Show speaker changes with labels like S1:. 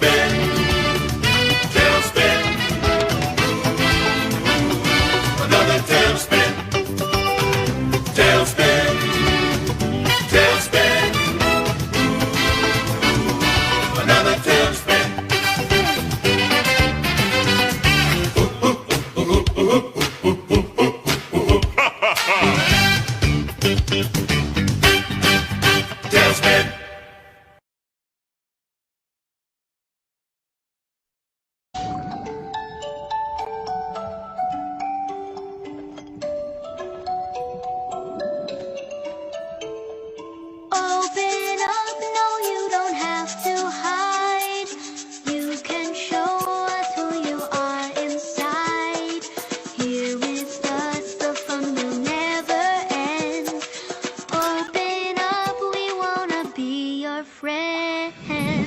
S1: Tailspin, tailspin. Another tailspin, tailspin, tailspin. Another tailspin. Tailspin.
S2: Open up, no, you don't have to hide. You can show us who you are inside. Here with us, the fun will never end. Open up, we wanna be your friend.